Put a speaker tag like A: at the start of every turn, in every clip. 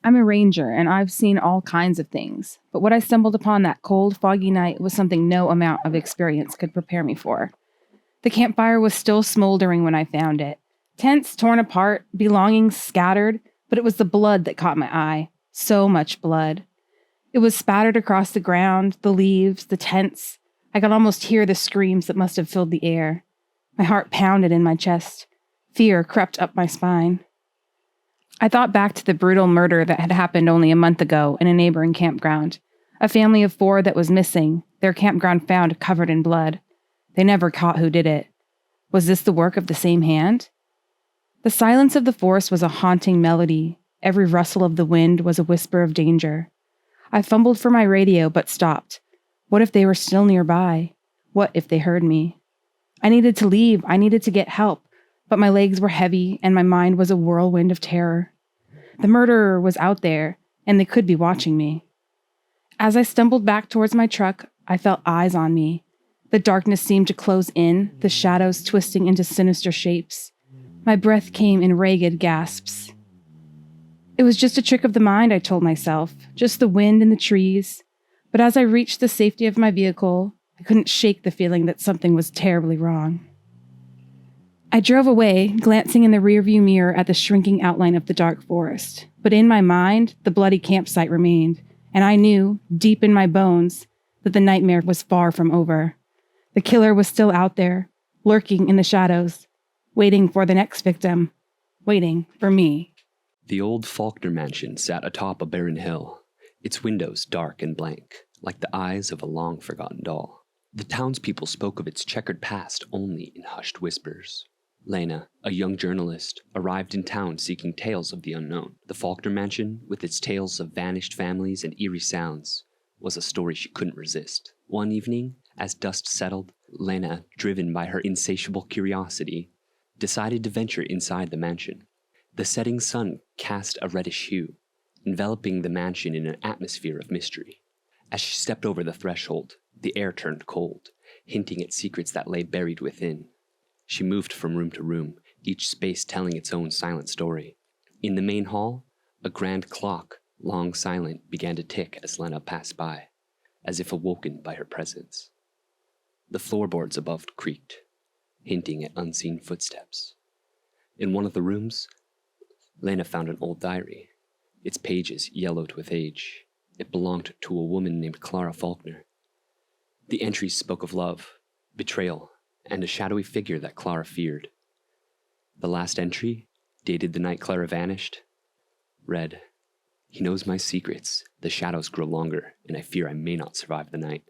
A: I'm a ranger, and I've seen all kinds of things, but what I stumbled upon that cold, foggy night was something no amount of experience could prepare me for. The campfire was still smoldering when I found it. Tents torn apart, belongings scattered, but it was the blood that caught my eye. So much blood. It was spattered across the ground, the leaves, the tents. I could almost hear the screams that must have filled the air. My heart pounded in my chest. Fear crept up my spine. I thought back to the brutal murder that had happened only a month ago in a neighboring campground. A family of 4 that was missing, their campground found covered in blood. They never caught who did it. Was this the work of the same hand? The silence of the forest was a haunting melody. Every rustle of the wind was a whisper of danger. I fumbled for my radio but stopped. What if they were still nearby? What if they heard me? I needed to leave. I needed to get help. But my legs were heavy and my mind was a whirlwind of terror. The murderer was out there, and they could be watching me. As I stumbled back towards my truck, I felt eyes on me. The darkness seemed to close in, the shadows twisting into sinister shapes. My breath came in ragged gasps. It was just a trick of the mind, I told myself, just the wind and the trees. But as I reached the safety of my vehicle, I couldn't shake the feeling that something was terribly wrong. I drove away, glancing in the rearview mirror at the shrinking outline of the dark forest. But in my mind, the bloody campsite remained, and I knew, deep in my bones, that the nightmare was far from over. The killer was still out there, lurking in the shadows, waiting for the next victim, waiting for me.
B: The old Faulkner mansion sat atop a barren hill, its windows dark and blank, like the eyes of a long-forgotten doll. The townspeople spoke of its checkered past only in hushed whispers. Lena, a young journalist, arrived in town seeking tales of the unknown. The Faulkner mansion, with its tales of vanished families and eerie sounds, was a story she couldn't resist. One evening, as dust settled, Lena, driven by her insatiable curiosity, decided to venture inside the mansion. The setting sun cast a reddish hue, enveloping the mansion in an atmosphere of mystery. As she stepped over the threshold, the air turned cold, hinting at secrets that lay buried within. She moved from room to room, each space telling its own silent story. In the main hall, a grand clock, long silent, began to tick as Lena passed by, as if awoken by her presence. The floorboards above creaked, hinting at unseen footsteps. In one of the rooms, Lena found an old diary, its pages yellowed with age. It belonged to a woman named Clara Faulkner. The entries spoke of love, betrayal, and a shadowy figure that Clara feared. The last entry, dated the night Clara vanished, read, "He knows my secrets. The shadows grow longer, and I fear I may not survive the night."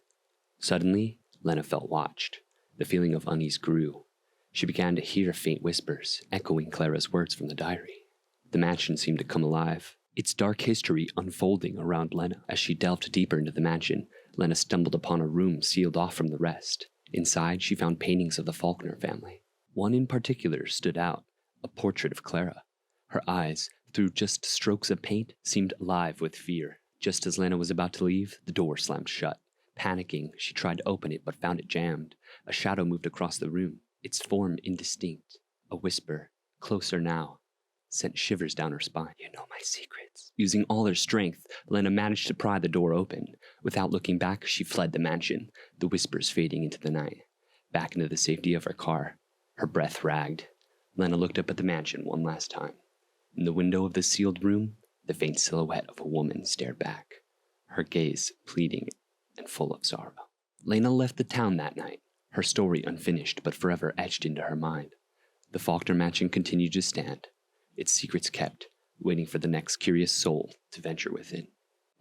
B: Suddenly, Lena felt watched. The feeling of unease grew. She began to hear faint whispers, echoing Clara's words from the diary. The mansion seemed to come alive, its dark history unfolding around Lena. As she delved deeper into the mansion, Lena stumbled upon a room sealed off from the rest. Inside, she found paintings of the Faulkner family. One in particular stood out, a portrait of Clara. Her eyes, through just strokes of paint, seemed alive with fear. Just as Lena was about to leave, the door slammed shut. Panicking, she tried to open it but found it jammed. A shadow moved across the room, its form indistinct. A whisper, "Closer now," sent shivers down her spine. "You know my secrets." Using all her strength, Lena managed to pry the door open. Without looking back, she fled the mansion, the whispers fading into the night. Back into the safety of her car, her breath ragged. Lena looked up at the mansion one last time. In the window of the sealed room, the faint silhouette of a woman stared back, her gaze pleading and full of sorrow. Lena left the town that night, her story unfinished but forever etched into her mind. The Faulkner mansion continued to stand, its secrets kept, waiting for the next curious soul to venture within.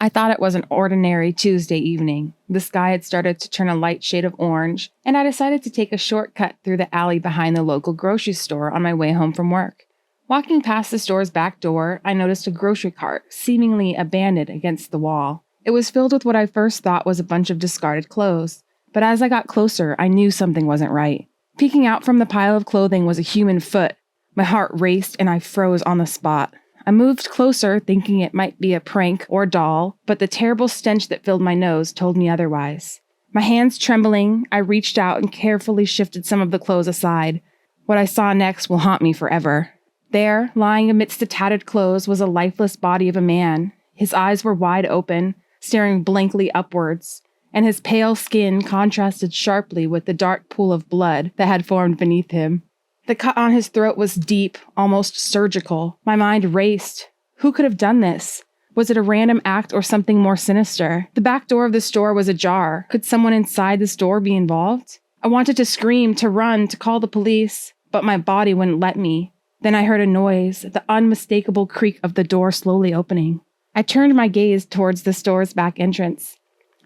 A: I thought it was an ordinary Tuesday evening. The sky had started to turn a light shade of orange, and I decided to take a shortcut through the alley behind the local grocery store on my way home from work. Walking past the store's back door, I noticed a grocery cart, seemingly abandoned against the wall. It was filled with what I first thought was a bunch of discarded clothes, but as I got closer, I knew something wasn't right. Peeking out from the pile of clothing was a human foot. My heart raced and I froze on the spot. I moved closer, thinking it might be a prank or doll, but the terrible stench that filled my nose told me otherwise. My hands trembling, I reached out and carefully shifted some of the clothes aside. What I saw next will haunt me forever. There, lying amidst the tattered clothes, was a lifeless body of a man. His eyes were wide open, staring blankly upwards, and his pale skin contrasted sharply with the dark pool of blood that had formed beneath him. The cut on his throat was deep, almost surgical. My mind raced. Who could have done this? Was it a random act or something more sinister? The back door of the store was ajar. Could someone inside the store be involved? I wanted to scream, to run, to call the police, but my body wouldn't let me. Then I heard a noise, the unmistakable creak of the door slowly opening. I turned my gaze towards the store's back entrance.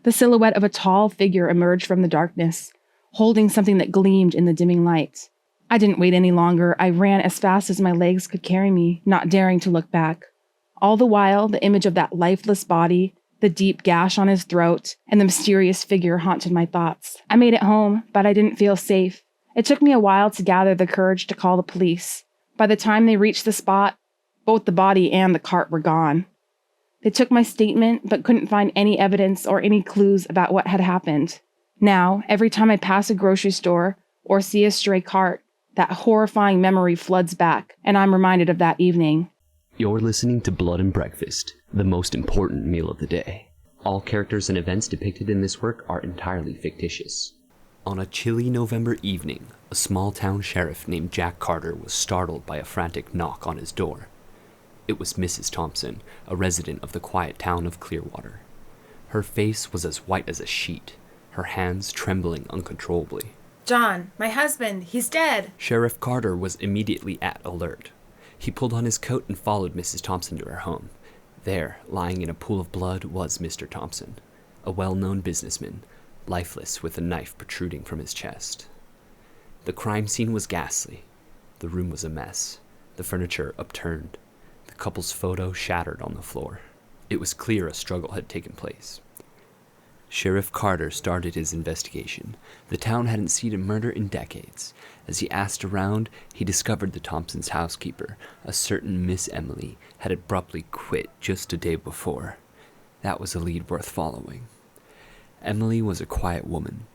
A: The silhouette of a tall figure emerged from the darkness, holding something that gleamed in the dimming light. I didn't wait any longer. I ran as fast as my legs could carry me, not daring to look back. All the while, the image of that lifeless body, the deep gash on his throat, and the mysterious figure haunted my thoughts. I made it home, but I didn't feel safe. It took me a while to gather the courage to call the police. By the time they reached the spot, both the body and the cart were gone. They took my statement, but couldn't find any evidence or any clues about what had happened. Now, every time I pass a grocery store or see a stray cart, that horrifying memory floods back, and I'm reminded of that evening.
B: You're listening to Blood and Breakfast, the most important meal of the day. All characters and events depicted in this work are entirely fictitious. On a chilly November evening, a small-town sheriff named Jack Carter was startled by a frantic knock on his door. It was Mrs. Thompson, a resident of the quiet town of Clearwater. Her face was as white as a sheet, her hands trembling uncontrollably.
A: "John, my husband, he's dead."
B: Sheriff Carter was immediately at alert. He pulled on his coat and followed Mrs. Thompson to her home. There, lying in a pool of blood, was Mr. Thompson, a well-known businessman, lifeless with a knife protruding from his chest. The crime scene was ghastly. The room was a mess, the furniture upturned, the couple's photo shattered on the floor. It was clear a struggle had taken place. Sheriff Carter started his investigation. The town hadn't seen a murder in decades. As he asked around, he discovered the Thompsons' housekeeper, a certain Miss Emily, had abruptly quit just a day before. That was a lead worth following. Emily was a quiet woman,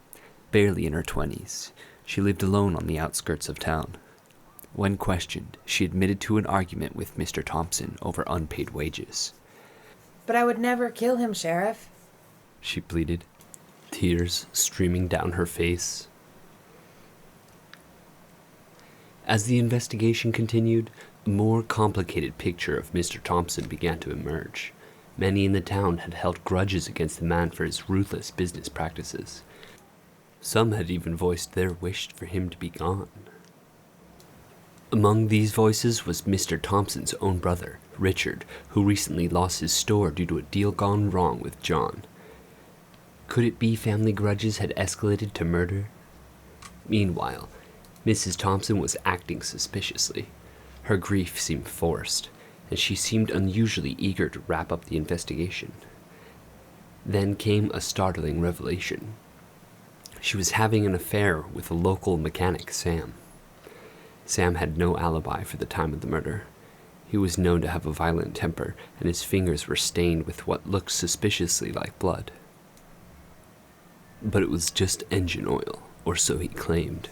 B: barely in her 20s. She lived alone on the outskirts of town. When questioned, she admitted to an argument with Mr. Thompson over unpaid wages.
A: "But I would never kill him, Sheriff,"
B: she pleaded, tears streaming down her face. As the investigation continued, a more complicated picture of Mr. Thompson began to emerge. Many in the town had held grudges against the man for his ruthless business practices. Some had even voiced their wish for him to be gone. Among these voices was Mr. Thompson's own brother, Richard, who recently lost his store due to a deal gone wrong with John. Could it be family grudges had escalated to murder? Meanwhile, Mrs. Thompson was acting suspiciously. Her grief seemed forced, and she seemed unusually eager to wrap up the investigation. Then came a startling revelation. She was having an affair with a local mechanic, Sam. Sam had no alibi for the time of the murder. He was known to have a violent temper, and his fingers were stained with what looked suspiciously like blood. But it was just engine oil, or so he claimed.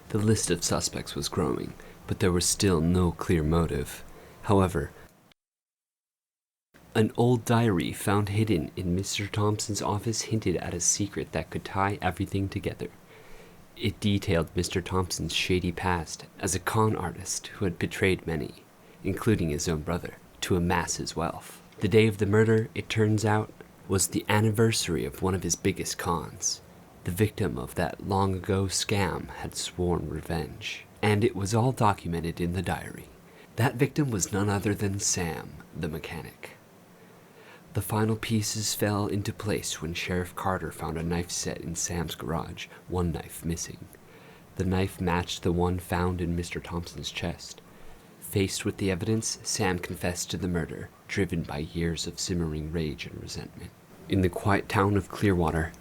B: The list of suspects was growing, but there was still no clear motive. However, an old diary found hidden in Mr. Thompson's office hinted at a secret that could tie everything together. It detailed Mr. Thompson's shady past as a con artist who had betrayed many, including his own brother, to amass his wealth. The day of the murder, it turns out, was the anniversary of one of his biggest cons. The victim of that long-ago scam had sworn revenge, and it was all documented in the diary. That victim was none other than Sam, the mechanic. The final pieces fell into place when Sheriff Carter found a knife set in Sam's garage, one knife missing. The knife matched the one found in Mr. Thompson's chest. Faced with the evidence, Sam confessed to the murder, driven by years of simmering rage and resentment. In the quiet town of Clearwater,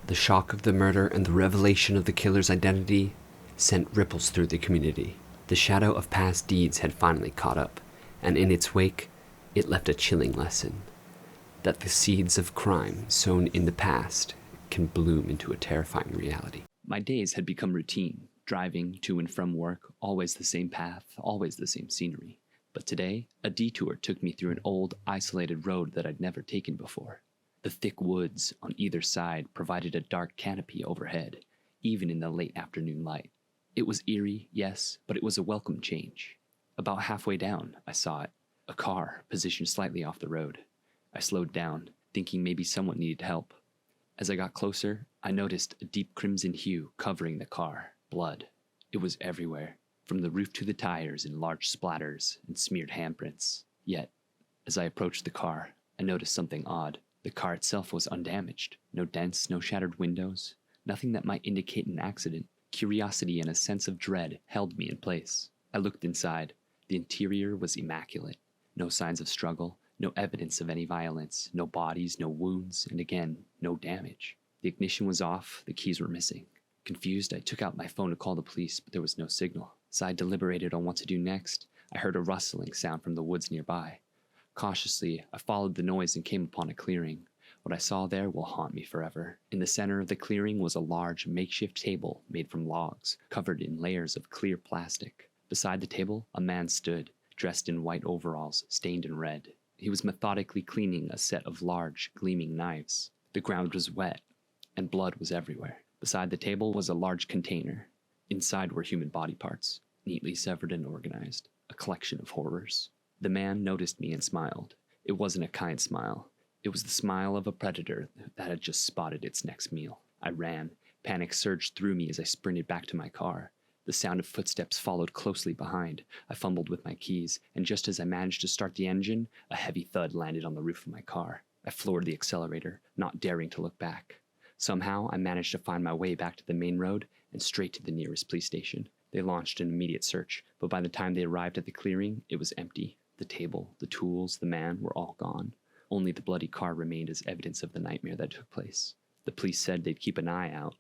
B: the shock of the murder and the revelation of the killer's identity sent ripples through the community. The shadow of past deeds had finally caught up, and in its wake, it left a chilling lesson. That the seeds of crime sown in the past can bloom into a terrifying reality. My days had become routine, Driving to and from work, always the same path, always the same scenery. But today, a detour took me through an old, isolated road that I'd never taken before. The thick woods on either side provided a dark canopy overhead, even in the late afternoon light. It was eerie, yes, but it was a welcome change. About halfway down, I saw it. A car, positioned slightly off the road. I slowed down, thinking maybe someone needed help. As I got closer, I noticed a deep crimson hue covering the car. Blood. It was everywhere, from the roof to the tires in large splatters and smeared handprints. Yet, as I approached the car, I noticed something odd. The car itself was undamaged. No dents, no shattered windows, nothing that might indicate an accident. Curiosity and a sense of dread held me in place. I looked inside. The interior was immaculate. No signs of struggle, no evidence of any violence, no bodies, no wounds, and again, no damage. The ignition was off, the keys were missing. Confused, I took out my phone to call the police, but there was no signal. As I deliberated on what to do next, I heard a rustling sound from the woods nearby. Cautiously, I followed the noise and came upon a clearing. What I saw there will haunt me forever. In the center of the clearing was a large makeshift table made from logs, covered in layers of clear plastic. Beside the table, a man stood, dressed in white overalls, stained in red. He was methodically cleaning a set of large, gleaming knives. The ground was wet, and blood was everywhere. Beside the table was a large container. Inside were human body parts, neatly severed and organized, a collection of horrors. The man noticed me and smiled. It wasn't a kind smile. It was the smile of a predator that had just spotted its next meal. I ran. Panic surged through me as I sprinted back to my car. The sound of footsteps followed closely behind. I fumbled with my keys, and just as I managed to start the engine, a heavy thud landed on the roof of my car. I floored the accelerator, not daring to look back. Somehow, I managed to find my way back to the main road and straight to the nearest police station. They launched an immediate search, but by the time they arrived at the clearing, it was empty. The table, the tools, the man were all gone. Only the bloody car remained as evidence of the nightmare that took place. The police said they'd keep an eye out,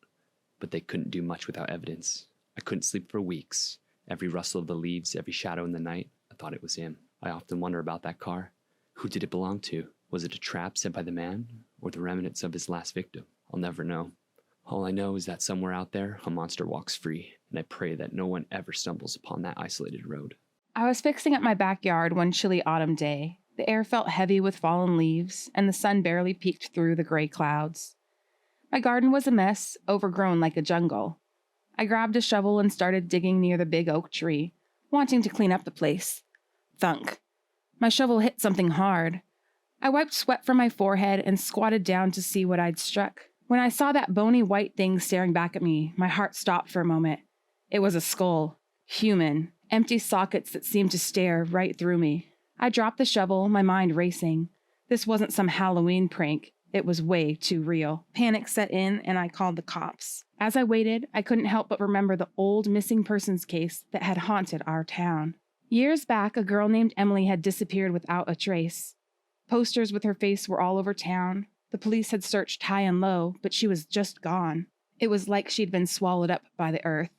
B: but they couldn't do much without evidence. I couldn't sleep for weeks. Every rustle of the leaves, every shadow in the night, I thought it was him. I often wonder about that car. Who did it belong to? Was it a trap set by the man, or the remnants of his last victim? I'll never know. All I know is that somewhere out there, a monster walks free, and I pray that no one ever stumbles upon that isolated road.
A: I was fixing up my backyard one chilly autumn day. The air felt heavy with fallen leaves, and the sun barely peeked through the gray clouds. My garden was a mess, overgrown like a jungle. I grabbed a shovel and started digging near the big oak tree, wanting to clean up the place. Thunk. My shovel hit something hard. I wiped sweat from my forehead and squatted down to see what I'd struck. When I saw that bony white thing staring back at me, my heart stopped for a moment. It was a skull. Human. Empty sockets that seemed to stare right through me. I dropped the shovel, my mind racing. This wasn't some Halloween prank. It was way too real. Panic set in, and I called the cops. As I waited, I couldn't help but remember the old missing persons case that had haunted our town. Years back, a girl named Emily had disappeared without a trace. Posters with her face were all over town. The police had searched high and low, but she was just gone. It was like she'd been swallowed up by the earth.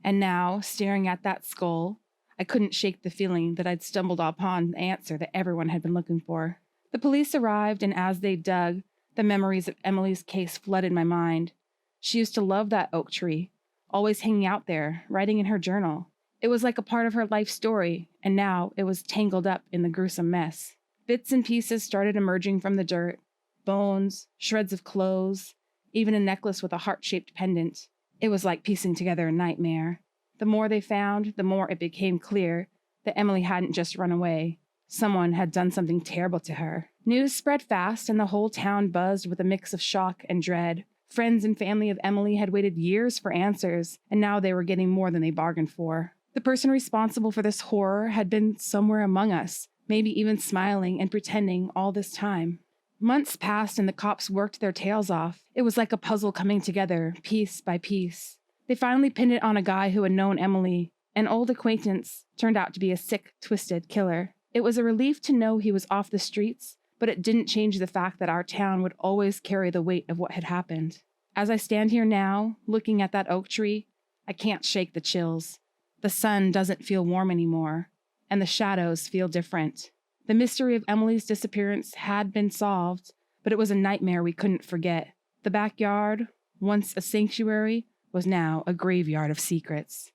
A: And now, staring at that skull, I couldn't shake the feeling that I'd stumbled upon the answer that everyone had been looking for. The police arrived, and as they dug, the memories of Emily's case flooded my mind. She used to love that oak tree, always hanging out there, writing in her journal. It was like a part of her life story, and now it was tangled up in the gruesome mess. Bits and pieces started emerging from the dirt. Bones, shreds of clothes, even a necklace with a heart-shaped pendant. It was like piecing together a nightmare. The more they found, the more it became clear that Emily hadn't just run away. Someone had done something terrible to her. News spread fast, and the whole town buzzed with a mix of shock and dread. Friends and family of Emily had waited years for answers, and now they were getting more than they bargained for. The person responsible for this horror had been somewhere among us, maybe even smiling and pretending all this time. Months passed and the cops worked their tails off. It was like a puzzle coming together, piece by piece. They finally pinned it on a guy who had known Emily. An old acquaintance turned out to be a sick, twisted killer. It was a relief to know he was off the streets, but it didn't change the fact that our town would always carry the weight of what had happened. As I stand here now, looking at that oak tree, I can't shake the chills. The sun doesn't feel warm anymore, and the shadows feel different. The mystery of Emily's disappearance had been solved, but it was a nightmare we couldn't forget. The backyard, once a sanctuary, was now a graveyard of secrets.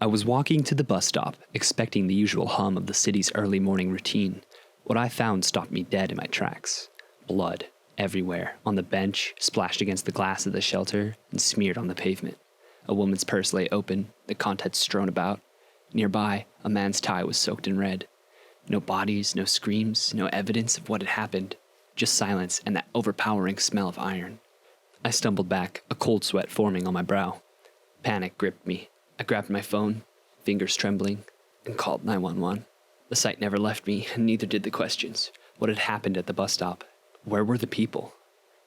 B: I was walking to the bus stop, expecting the usual hum of the city's early morning routine. What I found stopped me dead in my tracks. Blood everywhere, on the bench, splashed against the glass of the shelter, and smeared on the pavement. A woman's purse lay open, the contents strewn about. Nearby, a man's tie was soaked in red. No bodies, no screams, no evidence of what had happened. Just silence and that overpowering smell of iron. I stumbled back, a cold sweat forming on my brow. Panic gripped me. I grabbed my phone, fingers trembling, and called 911. The sight never left me, and neither did the questions. What had happened at the bus stop? Where were the people?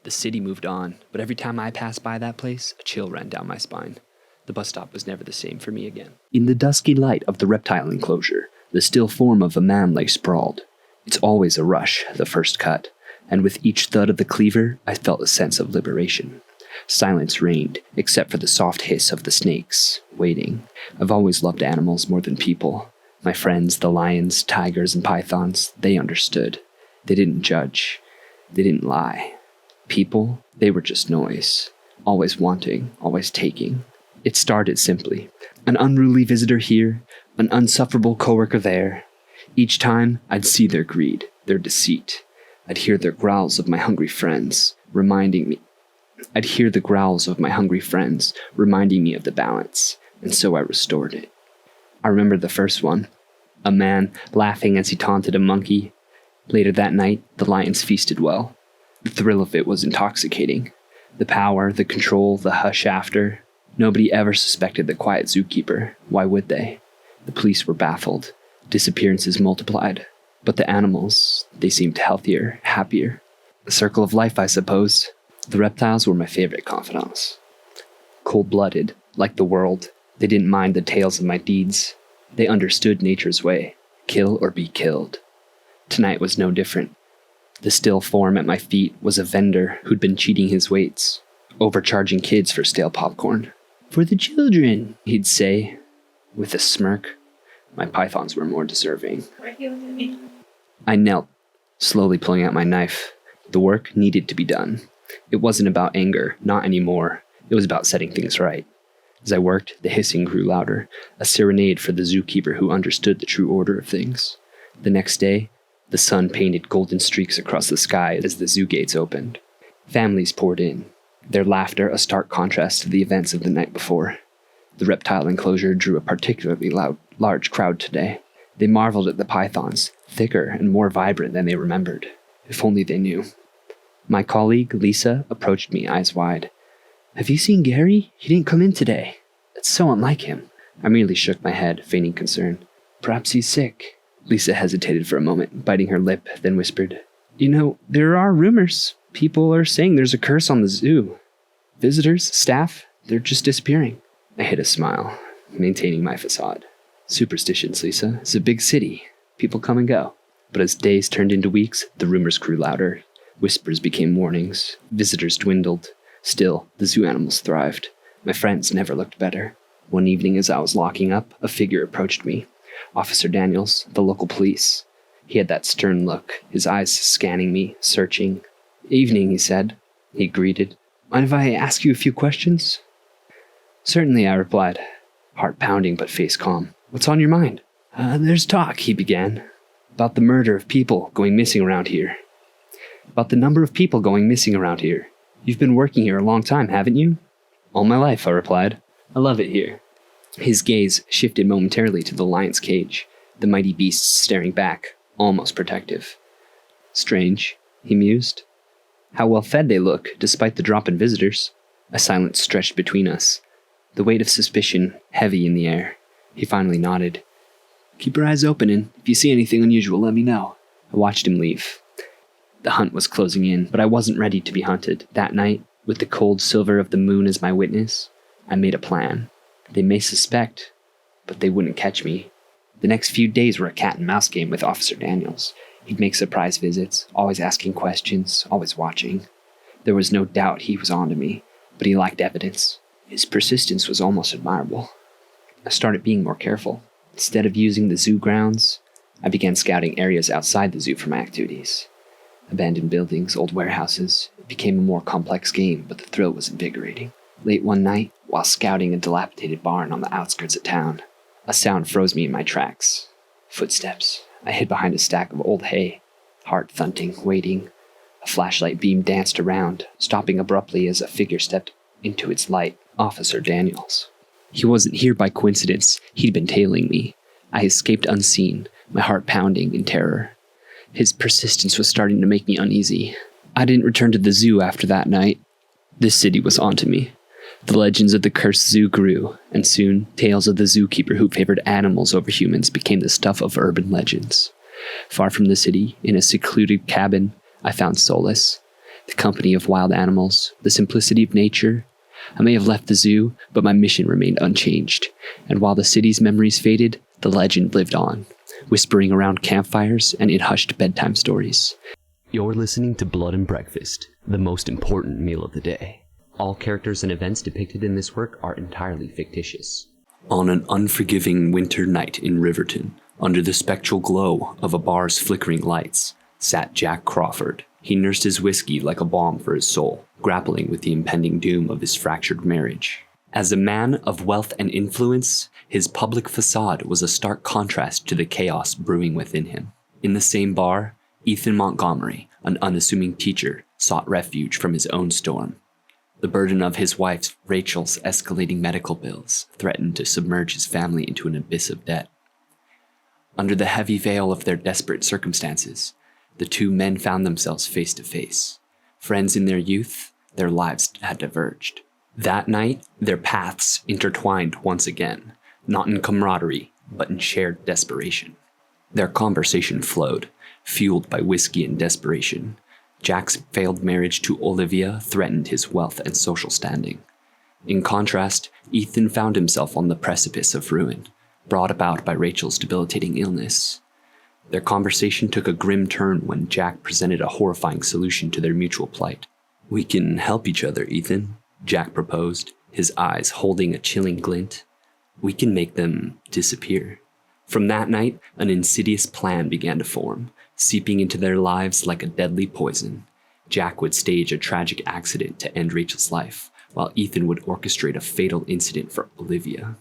B: The city moved on, but every time I passed by that place, a chill ran down my spine. The bus stop was never the same for me again. In the dusky light of the reptile enclosure, the still form of a man lay sprawled. It's always a rush, the first cut, and with each thud of the cleaver, I felt a sense of liberation. Silence reigned, except for the soft hiss of the snakes, waiting. I've always loved animals more than people. My friends, the lions, tigers, and pythons, they understood. They didn't judge. They didn't lie. People, they were just noise. Always wanting, always taking. It started simply. An unruly visitor here, an unsufferable coworker there. Each time, I'd see their greed, their deceit. I'd hear the growls of my hungry friends, reminding me of the balance, and so I restored it. I remember the first one, a man laughing as he taunted a monkey. Later that night, the lions feasted well. The thrill of it was intoxicating. The power, the control, the hush after. Nobody ever suspected the quiet zookeeper. Why would they? The police were baffled. Disappearances multiplied. But the animals, they seemed healthier, happier. The circle of life, I suppose. The reptiles were my favorite confidants. Cold-blooded, like the world, they didn't mind the tales of my deeds. They understood nature's way. Kill or be killed. Tonight was no different. The still form at my feet was a vendor who'd been cheating his weights, overcharging kids for stale popcorn. "For the children," he'd say, with a smirk. My pythons were more deserving. I knelt, slowly pulling out my knife. The work needed to be done. It wasn't about anger, not anymore. It was about setting things right. As I worked, the hissing grew louder, a serenade for the zookeeper who understood the true order of things. The next day, the sun painted golden streaks across the sky as the zoo gates opened. Families poured in, their laughter a stark contrast to the events of the night before. The reptile enclosure drew a particularly large crowd today. They marveled at the pythons, thicker and more vibrant than they remembered. If only they knew. My colleague, Lisa, approached me eyes wide. "Have you seen Gary? He didn't come in today. That's so unlike him." I merely shook my head, feigning concern. "Perhaps he's sick." Lisa hesitated for a moment, biting her lip, then whispered, "You know, there are rumors. People are saying there's a curse on the zoo. Visitors, staff, they're just disappearing." I hid a smile, maintaining my facade. "Superstitions, Lisa. It's a big city. People come and go." But as days turned into weeks, the rumors grew louder. Whispers became warnings. Visitors dwindled. Still, the zoo animals thrived. My friends never looked better. One evening as I was locking up, a figure approached me. Officer Daniels, the local police. He had that stern look, his eyes scanning me, searching. "Evening," he said. He greeted. "Mind if I ask you a few questions?" "Certainly," I replied, heart pounding but face calm. "What's on your mind?" There's talk," he began, "about the murder of people going missing around here. About the number of people going missing around here. You've been working here a long time, haven't you?" "All my life," I replied. "I love it here." His gaze shifted momentarily to the lion's cage, the mighty beast staring back, almost protective. "Strange," he mused. "How well fed they look, despite the drop in visitors." A silence stretched between us, the weight of suspicion heavy in the air. He finally nodded. "Keep your eyes open, and if you see anything unusual, let me know." I watched him leave. The hunt was closing in, but I wasn't ready to be hunted. That night, with the cold silver of the moon as my witness, I made a plan. They may suspect, but they wouldn't catch me. The next few days were a cat-and-mouse game with Officer Daniels. He'd make surprise visits, always asking questions, always watching. There was no doubt he was onto me, but he lacked evidence. His persistence was almost admirable. I started being more careful. Instead of using the zoo grounds, I began scouting areas outside the zoo for my activities. Abandoned buildings, old warehouses. It became a more complex game, but the thrill was invigorating. Late one night, while scouting a dilapidated barn on the outskirts of town. A sound froze me in my tracks. Footsteps. I hid behind a stack of old hay, heart thumping, waiting. A flashlight beam danced around, stopping abruptly as a figure stepped into its light. Officer Daniels. He wasn't here by coincidence. He'd been tailing me. I escaped unseen, my heart pounding in terror. His persistence was starting to make me uneasy. I didn't return to the zoo after that night. This city was onto me. The legends of the cursed zoo grew, and soon, tales of the zookeeper who favored animals over humans became the stuff of urban legends. Far from the city, in a secluded cabin, I found solace. The company of wild animals, the simplicity of nature. I may have left the zoo, but my mission remained unchanged, and while the city's memories faded, the legend lived on, whispering around campfires and in hushed bedtime stories. You're listening to Blood and Breakfast, the most important meal of the day. All characters and events depicted in this work are entirely fictitious. On an unforgiving winter night in Riverton, under the spectral glow of a bar's flickering lights, sat Jack Crawford. He nursed his whiskey like a balm for his soul, grappling with the impending doom of his fractured marriage. As a man of wealth and influence, his public facade was a stark contrast to the chaos brewing within him. In the same bar, Ethan Montgomery, an unassuming teacher, sought refuge from his own storm. The burden of his wife Rachel's escalating medical bills threatened to submerge his family into an abyss of debt. Under the heavy veil of their desperate circumstances, the two men found themselves face to face. Friends in their youth, their lives had diverged. That night, their paths intertwined once again, not in camaraderie, but in shared desperation. Their conversation flowed, fueled by whiskey and desperation. Jack's failed marriage to Olivia threatened his wealth and social standing. In contrast, Ethan found himself on the precipice of ruin, brought about by Rachel's debilitating illness. Their conversation took a grim turn when Jack presented a horrifying solution to their mutual plight. "We can help each other, Ethan," Jack proposed, his eyes holding a chilling glint. "We can make them disappear." From that night, an insidious plan began to form, seeping into their lives like a deadly poison. Jack would stage a tragic accident to end Rachel's life, while Ethan would orchestrate a fatal incident for Olivia.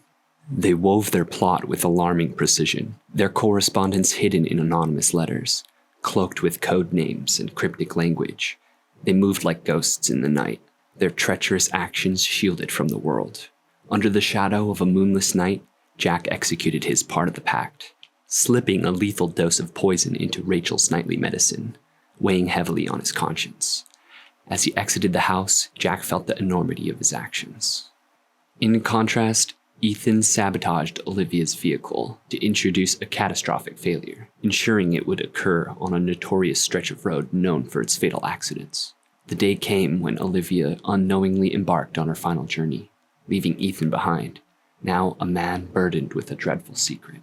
B: They wove their plot with alarming precision, their correspondence hidden in anonymous letters, cloaked with code names and cryptic language. They moved like ghosts in the night, their treacherous actions shielded from the world. Under the shadow of a moonless night, Jack executed his part of the pact, slipping a lethal dose of poison into Rachel's nightly medicine, weighing heavily on his conscience. As he exited the house, Jack felt the enormity of his actions. In contrast, Ethan sabotaged Olivia's vehicle to introduce a catastrophic failure, ensuring it would occur on a notorious stretch of road known for its fatal accidents. The day came when Olivia unknowingly embarked on her final journey, leaving Ethan behind, now a man burdened with a dreadful secret.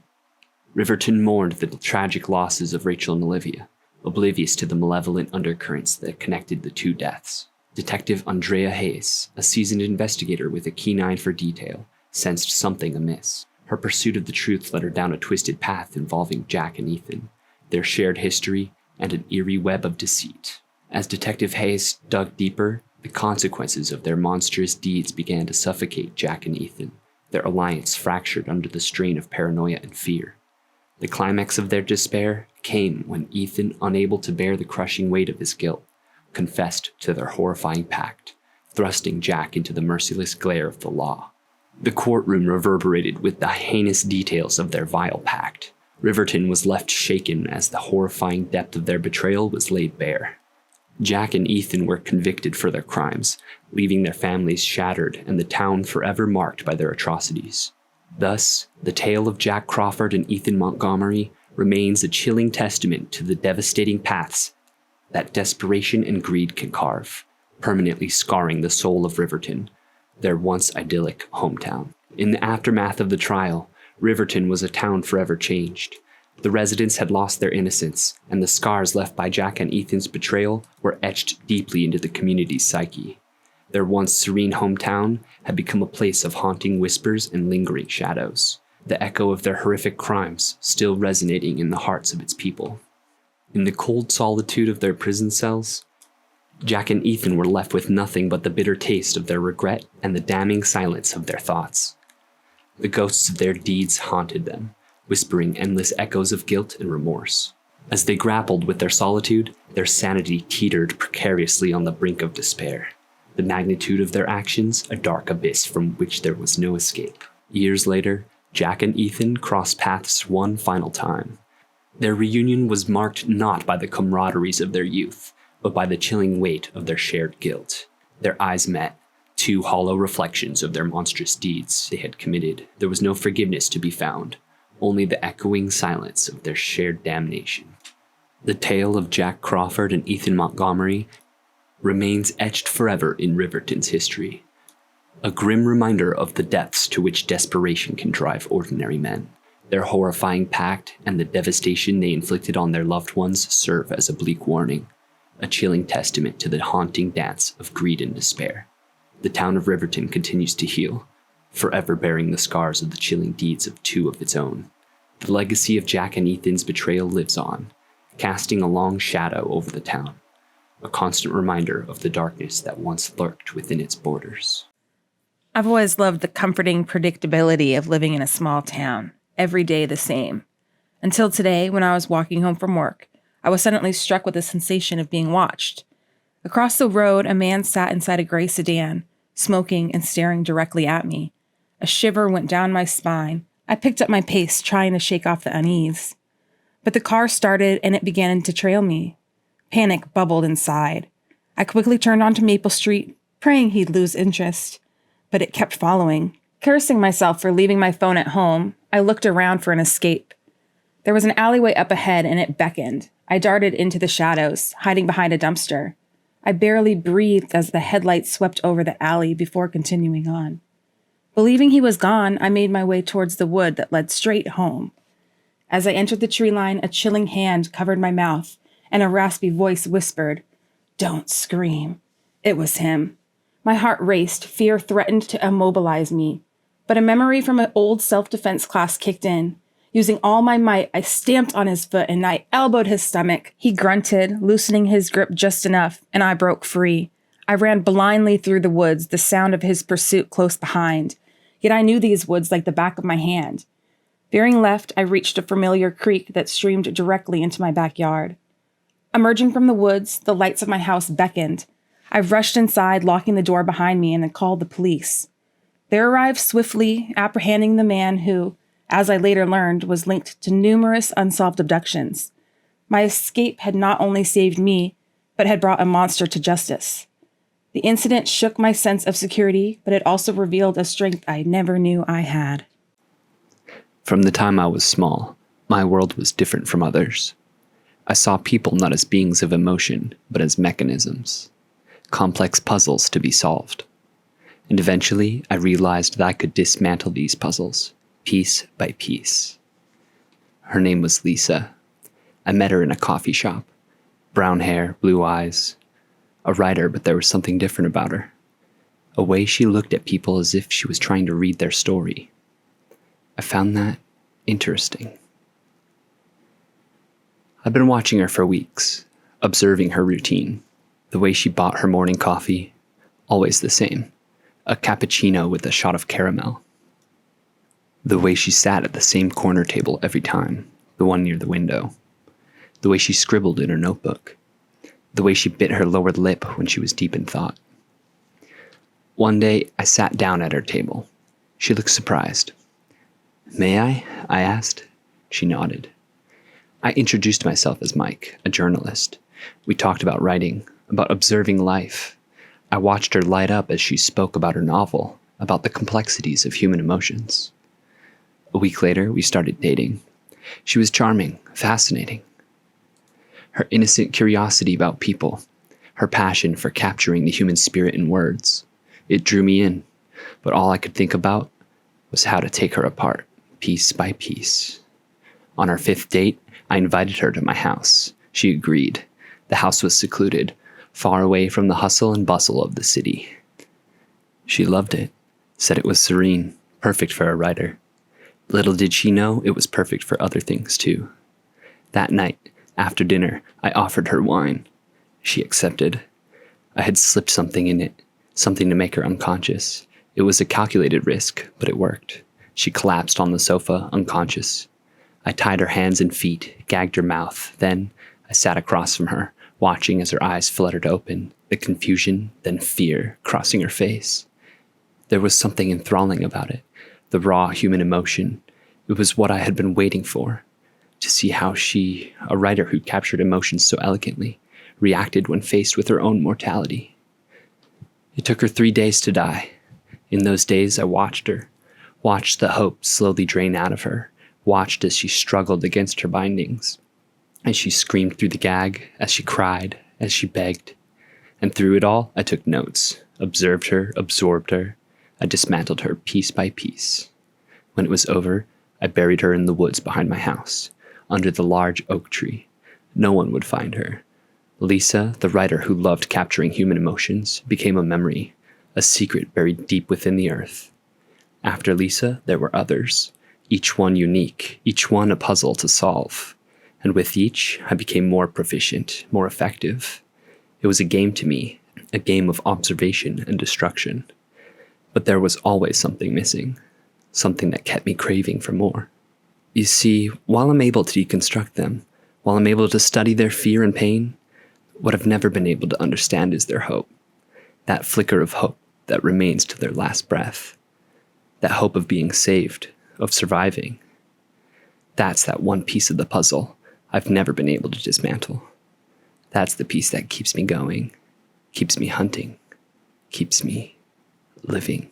B: Riverton mourned the tragic losses of Rachel and Olivia, oblivious to the malevolent undercurrents that connected the two deaths. Detective Andrea Hayes, a seasoned investigator with a keen eye for detail, sensed something amiss. Her pursuit of the truth led her down a twisted path involving Jack and Ethan, their shared history, and an eerie web of deceit. As Detective Hayes dug deeper, the consequences of their monstrous deeds began to suffocate Jack and Ethan, their alliance fractured under the strain of paranoia and fear. The climax of their despair came when Ethan, unable to bear the crushing weight of his guilt, confessed to their horrifying pact, thrusting Jack into the merciless glare of the law. The courtroom reverberated with the heinous details of their vile pact. Riverton was left shaken as the horrifying depth of their betrayal was laid bare. Jack and Ethan were convicted for their crimes, leaving their families shattered and the town forever marked by their atrocities. Thus, the tale of Jack Crawford and Ethan Montgomery remains a chilling testament to the devastating paths that desperation and greed can carve, permanently scarring the soul of Riverton, their once idyllic hometown. In the aftermath of the trial, Riverton was a town forever changed. The residents had lost their innocence, and the scars left by Jack and Ethan's betrayal were etched deeply into the community's psyche. Their once serene hometown had become a place of haunting whispers and lingering shadows, the echo of their horrific crimes still resonating in the hearts of its people. In the cold solitude of their prison cells, Jack and Ethan were left with nothing but the bitter taste of their regret and the damning silence of their thoughts. The ghosts of their deeds haunted them, whispering endless echoes of guilt and remorse. As they grappled with their solitude, their sanity teetered precariously on the brink of despair. The magnitude of their actions, a dark abyss from which there was no escape. Years later, Jack and Ethan crossed paths one final time. Their reunion was marked not by the camaraderies of their youth, but by the chilling weight of their shared guilt. Their eyes met, two hollow reflections of their monstrous deeds they had committed. There was no forgiveness to be found, only the echoing silence of their shared damnation. The tale of Jack Crawford and Ethan Montgomery remains etched forever in Riverton's history, a grim reminder of the depths to which desperation can drive ordinary men. Their horrifying pact and the devastation they inflicted on their loved ones serve as a bleak warning, a chilling testament to the haunting dance of greed and despair. The town of Riverton continues to heal, forever bearing the scars of the chilling deeds of two of its own. The legacy of Jack and Ethan's betrayal lives on, casting a long shadow over the town, a constant reminder of the darkness that once lurked within its borders.
A: I've always loved the comforting predictability of living in a small town, every day the same. Until today, when I was walking home from work, I was suddenly struck with the sensation of being watched. Across the road, a man sat inside a gray sedan, smoking and staring directly at me. A shiver went down my spine. I picked up my pace, trying to shake off the unease. But the car started and it began to trail me. Panic bubbled inside. I quickly turned onto Maple Street, praying he'd lose interest. But it kept following. Cursing myself for leaving my phone at home, I looked around for an escape. There was an alleyway up ahead and it beckoned. I darted into the shadows, hiding behind a dumpster. I barely breathed as the headlights swept over the alley before continuing on. Believing he was gone, I made my way towards the wood that led straight home. As I entered the tree line, a chilling hand covered my mouth, and a raspy voice whispered, "Don't scream." It was him. My heart raced, fear threatened to immobilize me. But a memory from an old self-defense class kicked in. Using all my might, I stamped on his foot and I elbowed his stomach. He grunted, loosening his grip just enough, and I broke free. I ran blindly through the woods, the sound of his pursuit close behind. Yet I knew these woods like the back of my hand. Veering left, I reached a familiar creek that streamed directly into my backyard. Emerging from the woods, the lights of my house beckoned. I rushed inside, locking the door behind me, and called the police. They arrived swiftly, apprehending the man who, as I later learned, was linked to numerous unsolved abductions. My escape had not only saved me, but had brought a monster to justice. The incident shook my sense of security, but it also revealed a strength I never knew I had.
B: From the time I was small, my world was different from others. I saw people not as beings of emotion, but as mechanisms, complex puzzles to be solved. And eventually, I realized that I could dismantle these puzzles, piece by piece. Her name was Lisa. I met her in a coffee shop. Brown hair, blue eyes. A writer, but there was something different about her. A way she looked at people as if she was trying to read their story. I found that interesting. I'd been watching her for weeks, observing her routine. The way she bought her morning coffee, always the same. A cappuccino with a shot of caramel. The way she sat at the same corner table every time, the one near the window. The way she scribbled in her notebook. The way she bit her lower lip when she was deep in thought. One day, I sat down at her table. She looked surprised. "May I asked. She nodded. I introduced myself as Mike, a journalist. We talked about writing, about observing life. I watched her light up as she spoke about her novel, about the complexities of human emotions. A week later, we started dating. She was charming, fascinating. Her innocent curiosity about people, her passion for capturing the human spirit in words, it drew me in, but all I could think about was how to take her apart, piece by piece. On our 5th date, I invited her to my house. She agreed. The house was secluded, far away from the hustle and bustle of the city. She loved it, said it was serene, perfect for a writer. Little did she know it was perfect for other things too. That night, after dinner, I offered her wine. She accepted. I had slipped something in it, something to make her unconscious. It was a calculated risk, but it worked. She collapsed on the sofa, unconscious. I tied her hands and feet, gagged her mouth. Then I sat across from her, watching as her eyes fluttered open, the confusion, then fear crossing her face. There was something enthralling about it, the raw human emotion. It was what I had been waiting for, to see how she, a writer who captured emotions so elegantly, reacted when faced with her own mortality. It took her 3 days to die. In those days, I watched her, watched the hope slowly drain out of her, watched as she struggled against her bindings, as she screamed through the gag, as she cried, as she begged. And through it all, I took notes, observed her, absorbed her. I dismantled her piece by piece. When it was over, I buried her in the woods behind my house, under the large oak tree. No one would find her. Lisa, the writer who loved capturing human emotions, became a memory, a secret buried deep within the earth. After Lisa, there were others, each one unique, each one a puzzle to solve. And with each, I became more proficient, more effective. It was a game to me, a game of observation and destruction. But there was always something missing, something that kept me craving for more. You see, while I'm able to deconstruct them, while I'm able to study their fear and pain, what I've never been able to understand is their hope. That flicker of hope that remains to their last breath. That hope of being saved, of surviving. That's that one piece of the puzzle I've never been able to dismantle. That's the piece that keeps me going, keeps me hunting, keeps me living.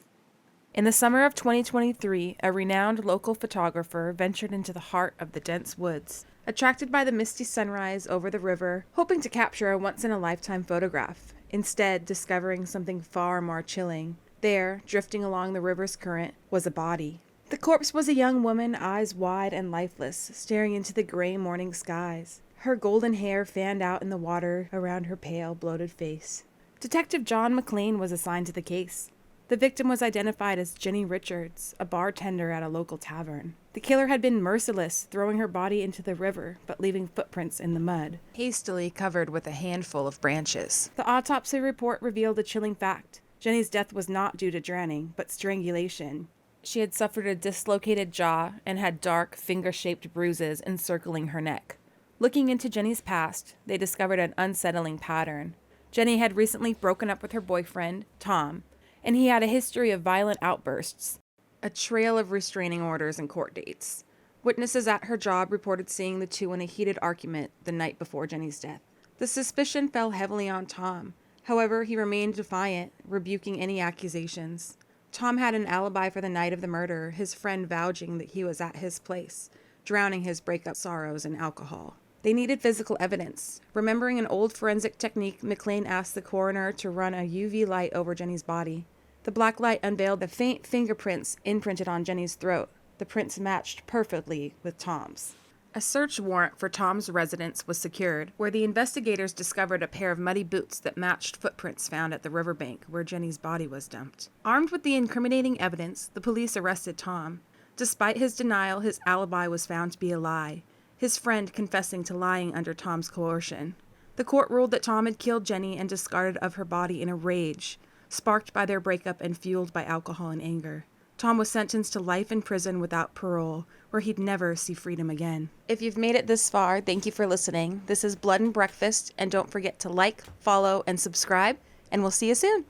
A: In the summer of 2023, a renowned local photographer ventured into the heart of the dense woods, attracted by the misty sunrise over the river, hoping to capture a once-in-a-lifetime photograph, instead discovering something far more chilling. There, drifting along the river's current, was a body. The corpse was a young woman, eyes wide and lifeless, staring into the gray morning skies. Her golden hair fanned out in the water around her pale, bloated face. Detective John McLean was assigned to the case. The victim was identified as Jenny Richards, a bartender at a local tavern. The killer had been merciless, throwing her body into the river, but leaving footprints in the mud, hastily covered with a handful of branches. The autopsy report revealed a chilling fact. Jenny's death was not due to drowning, but strangulation. She had suffered a dislocated jaw and had dark, finger-shaped bruises encircling her neck. Looking into Jenny's past, they discovered an unsettling pattern. Jenny had recently broken up with her boyfriend, Tom, and he had a history of violent outbursts, a trail of restraining orders and court dates. Witnesses at her job reported seeing the two in a heated argument the night before Jenny's death. The suspicion fell heavily on Tom. However, he remained defiant, rebuking any accusations. Tom had an alibi for the night of the murder, his friend vouching that he was at his place, drowning his breakup sorrows in alcohol. They needed physical evidence. Remembering an old forensic technique, McLean asked the coroner to run a UV light over Jenny's body. The black light unveiled the faint fingerprints imprinted on Jenny's throat. The prints matched perfectly with Tom's. A search warrant for Tom's residence was secured, where the investigators discovered a pair of muddy boots that matched footprints found at the riverbank where Jenny's body was dumped. Armed with the incriminating evidence, the police arrested Tom. Despite his denial, his alibi was found to be a lie, his friend confessing to lying under Tom's coercion. The court ruled that Tom had killed Jenny and discarded of her body in a rage, sparked by their breakup and fueled by alcohol and anger. Tom was sentenced to life in prison without parole, where he'd never see freedom again. If you've made it this far, thank you for listening. This is Blood and Breakfast, and don't forget to like, follow, and subscribe, and we'll see you soon.